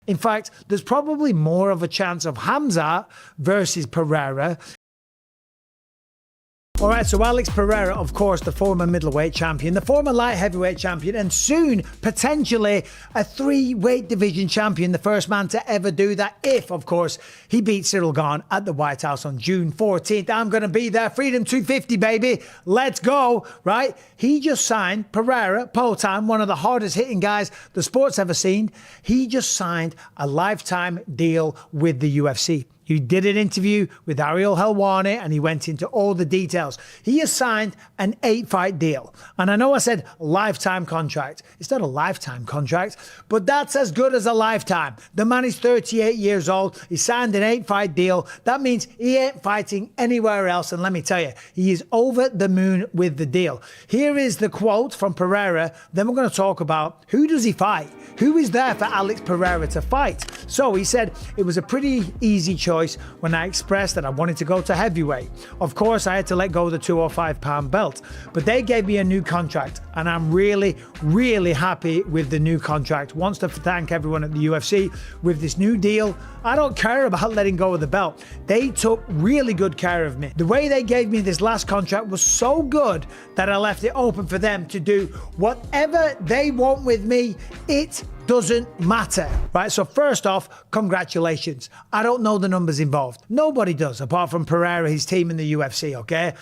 In fact, there's probably more of a chance of Hamzat versus Pereira. All right, so Alex Pereira, of course, the former middleweight champion, the former light heavyweight champion, and soon, potentially, a 3-weight division champion, the first man to ever do that, if, of course, he beats Ciryl Gane at the White House on June 14th. I'm going to be there. Freedom 250, baby. Let's go, right? He just signed, Pereira, Potan, one of the hardest hitting guys the sport's ever seen. He just signed a lifetime deal with the UFC. He did an interview with Ariel Helwani and he went into all the details. He has signed an 8-fight deal. And I know I said lifetime contract. It's not a lifetime contract, but that's as good as a lifetime. The man is 38 years old. He signed an 8-fight deal. That means he ain't fighting anywhere else. And let me tell you, he is over the moon with the deal. Here is the quote from Pereira. Then we're going to talk about who does he fight? Who is there for Alex Pereira to fight? So he said it was a pretty easy choice when I expressed that I wanted to go to heavyweight. Of course, I had to let go of the 205-pound belt, but they gave me a new contract, and I'm really, really happy with the new contract. Wants to thank everyone at the UFC with this new deal. I don't care about letting go of the belt. They took really good care of me. The way they gave me this last contract was so good that I left it open for them to do whatever they want with me. It doesn't matter, right? So first off, congratulations. I don't know the numbers involved. Nobody does, apart from Pereira, his team in the UFC, okay?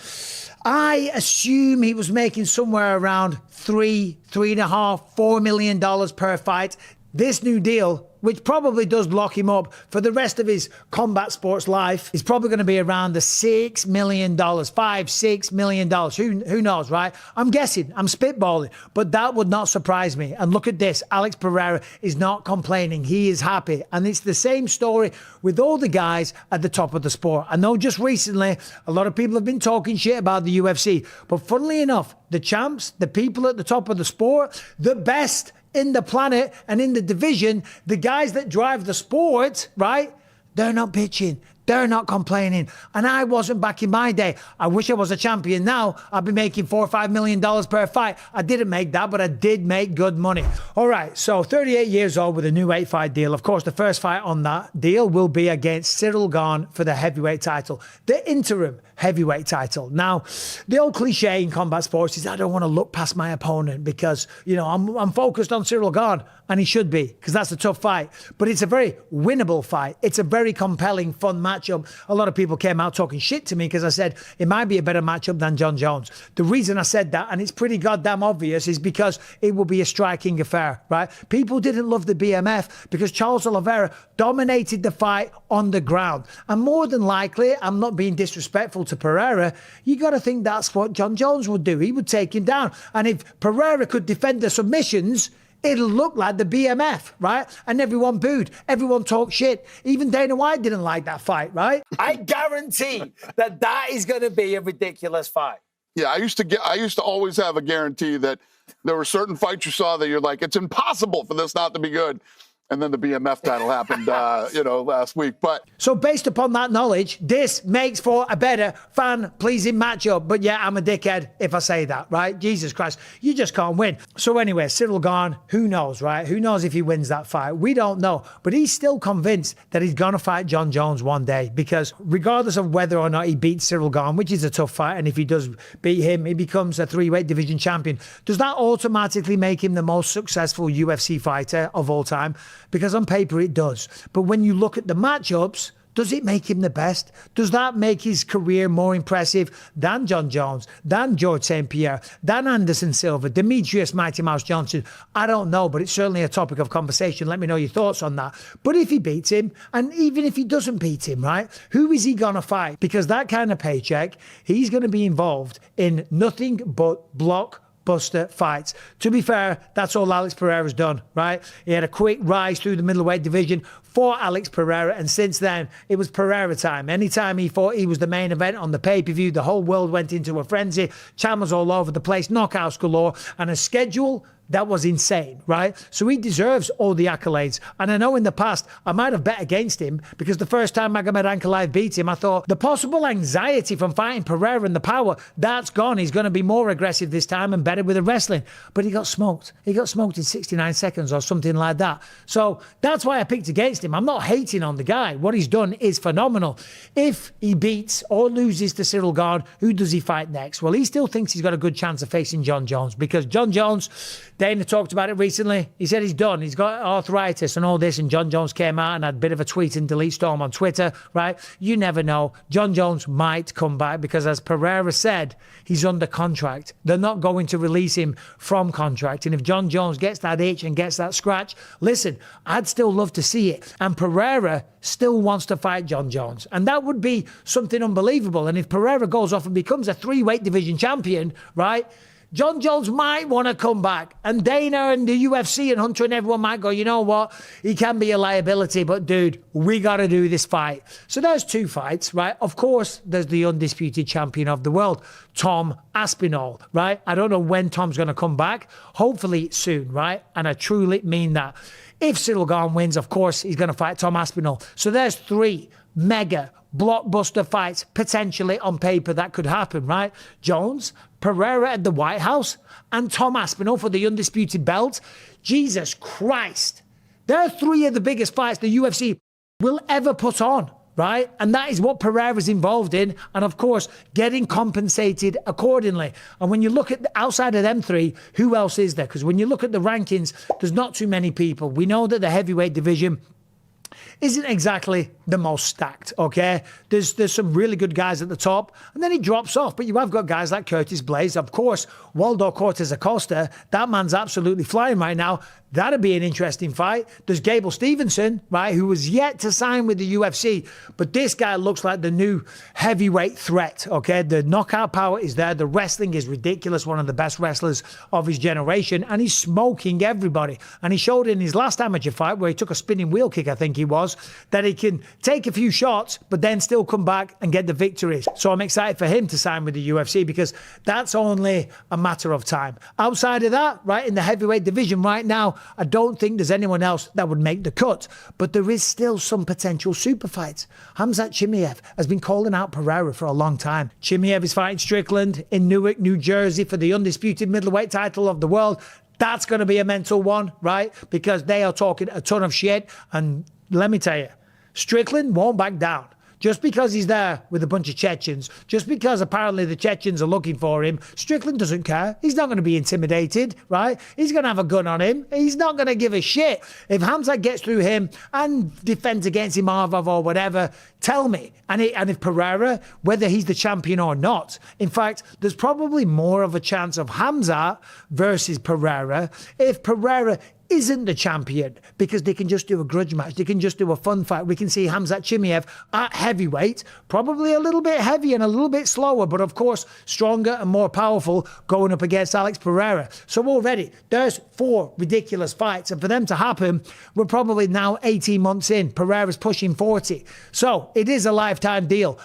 I assume he was making somewhere around $3.5, $4 million per fight. This new deal, which probably does lock him up for the rest of his combat sports life, is probably going to be around the $6 million, $5-6 million. Who knows, right? I'm guessing, I'm spitballing, but that would not surprise me. And look at this, Alex Pereira is not complaining. He is happy. And it's the same story with all the guys at the top of the sport. I know just recently, a lot of people have been talking shit about the UFC, but funnily enough, the champs, the people at the top of the sport, the best in the planet and in the division, the guys that drive the sport, right? They're not bitching. They're not complaining. And I wasn't back in my day. I wish I was a champion now. I'd be making $4 or $5 million per fight. I didn't make that, but I did make good money. All right, so 38 years old with a new 8-fight deal. Of course, the first fight on that deal will be against Ciryl Gane for the heavyweight title, the interim heavyweight title. Now, the old cliche in combat sports is I don't want to look past my opponent because, you know, I'm focused on Ciryl Gane, and he should be, because that's a tough fight. But it's a very winnable fight. It's a very compelling, fun matchup. A lot of people came out talking shit to me because I said it might be a better matchup than Jon Jones. The reason I said that, and it's pretty goddamn obvious, is because it will be a striking affair, right? People didn't love the BMF because Charles Oliveira dominated the fight on the ground. And more than likely, I'm not being disrespectful to Pereira, you got to think that's what Jon Jones would do. He would take him down. And if Pereira could defend the submissions, it'll look like the BMF, right? And everyone booed. Everyone talked shit. Even Dana White didn't like that fight, right? I guarantee that is going to be a ridiculous fight. Yeah, I used to always have a guarantee that there were certain fights you saw that you're like, it's impossible for this not to be good. And then the BMF title happened, last week. But so based upon that knowledge, this makes for a better fan-pleasing matchup. But yeah, I'm a dickhead if I say that, right? Jesus Christ, you just can't win. So anyway, Ciryl Gane, who knows, right? Who knows if he wins that fight? We don't know. But he's still convinced that he's going to fight Jon Jones one day, because regardless of whether or not he beats Ciryl Gane, which is a tough fight, and if he does beat him, he becomes a 3-weight division champion. Does that automatically make him the most successful UFC fighter of all time? Because on paper it does. But when you look at the matchups, does it make him the best? Does that make his career more impressive than Jon Jones, than George St. Pierre, than Anderson Silva, Demetrius Mighty Mouse Johnson? I don't know, but it's certainly a topic of conversation. Let me know your thoughts on that. But if he beats him, and even if he doesn't beat him, right, who is he going to fight? Because that kind of paycheck, he's going to be involved in nothing but blockbuster fights. To be fair, that's all Alex Pereira's done, right? He had a quick rise through the middleweight division for Alex Pereira, and since then, it was Pereira time. Anytime he fought, he was the main event on the pay-per-view. The whole world went into a frenzy. Channels all over the place, knockouts galore, and a schedule that was insane, right? So he deserves all the accolades. And I know in the past, I might have bet against him because the first time Magomed Ankalaev beat him, I thought the possible anxiety from fighting Pereira and the power, that's gone. He's going to be more aggressive this time and better with the wrestling. But he got smoked. He got smoked in 69 seconds or something like that. So that's why I picked against him. I'm not hating on the guy. What he's done is phenomenal. If he beats or loses to Ciryl Gane, who does he fight next? Well, he still thinks he's got a good chance of facing Jon Jones because Jon Jones, Dana talked about it recently. He said he's done. He's got arthritis and all this. And Jon Jones came out and had a bit of a tweet and delete storm on Twitter, right? You never know. Jon Jones might come back because, as Pereira said, he's under contract. They're not going to release him from contract. And if Jon Jones gets that itch and gets that scratch, listen, I'd still love to see it. And Pereira still wants to fight Jon Jones. And that would be something unbelievable. And if Pereira goes off and becomes a 3-weight division champion, right, Jon Jones might want to come back. And Dana and the UFC and Hunter and everyone might go, you know what? He can be a liability, but dude, we got to do this fight. So there's 2 fights, right? Of course, there's the undisputed champion of the world, Tom Aspinall, right? I don't know when Tom's going to come back. Hopefully soon, right? And I truly mean that. If Ciryl Gane wins, of course, he's going to fight Tom Aspinall. So there's 3 mega blockbuster fights potentially on paper that could happen, right? Jones, Pereira at the White House, and Tom Aspinall for the undisputed belt. Jesus Christ. They're 3 of the biggest fights the UFC will ever put on, right? And that is what Pereira's involved in. And of course, getting compensated accordingly. And when you look at outside of them 3, who else is there? Because when you look at the rankings, there's not too many people. We know that the heavyweight division isn't exactly the most stacked, okay? There's some really good guys at the top, and then he drops off. But you have got guys like Curtis Blaze. Of course, Waldo Cortez Acosta, that man's absolutely flying right now. That'd be an interesting fight. There's Gable Stevenson, right, who was yet to sign with the UFC. But this guy looks like the new heavyweight threat, okay? The knockout power is there. The wrestling is ridiculous. One of the best wrestlers of his generation. And he's smoking everybody. And he showed in his last amateur fight where he took a spinning wheel kick, I think he was, that he can take a few shots, but then still come back and get the victories. So I'm excited for him to sign with the UFC because that's only a matter of time. Outside of that, right, in the heavyweight division right now, I don't think there's anyone else that would make the cut. But there is still some potential super fights. Khamzat Chimaev has been calling out Pereira for a long time. Chimaev is fighting Strickland in Newark, New Jersey for the undisputed middleweight title of the world. That's going to be a mental one, right? Because they are talking a ton of shit. And let me tell you, Strickland won't back down. Just because he's there with a bunch of Chechens, just because apparently the Chechens are looking for him, Strickland doesn't care. He's not going to be intimidated, right? He's going to have a gun on him. He's not going to give a shit. If Khamzat gets through him and defends against Imavov or whatever, tell me. And if Pereira, whether he's the champion or not, in fact, there's probably more of a chance of Khamzat versus Pereira if Pereira isn't the champion, because they can just do a grudge match. They can just do a fun fight. We can see Khamzat Chimaev at heavyweight, probably a little bit heavy and a little bit slower, but of course stronger and more powerful going up against Alex Pereira. So already there's 4 ridiculous fights, and for them to happen, we're probably now 18 months in. Pereira's pushing 40. So it is a lifetime deal.